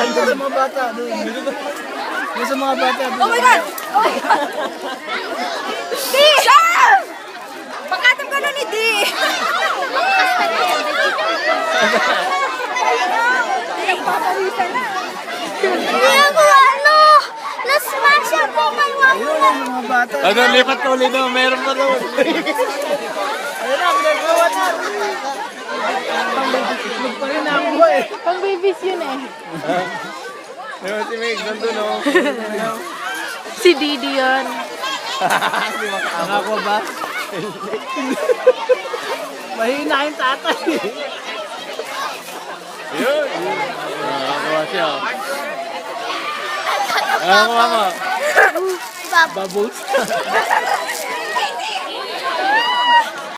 Doon sa mga bata. Doon sa mga bata. Oh my God! Di! Sure! Pagkatap ka nun, Di! Nagpapalisan na. Hindi ako na-smash ako kay Ayun, yung mga bata. Ano, lipat ko ulit doon. Meron pa doon. Ayun na, pinagawa na. Itlog pa rin ako eh. Pang babies yun eh. Ayun, si Meg, nandun o. Si Didi yun. Nakako ba? Mahina yung tatay. Ayun. Nakakuha siya. Nakakuha mo. Bubbles.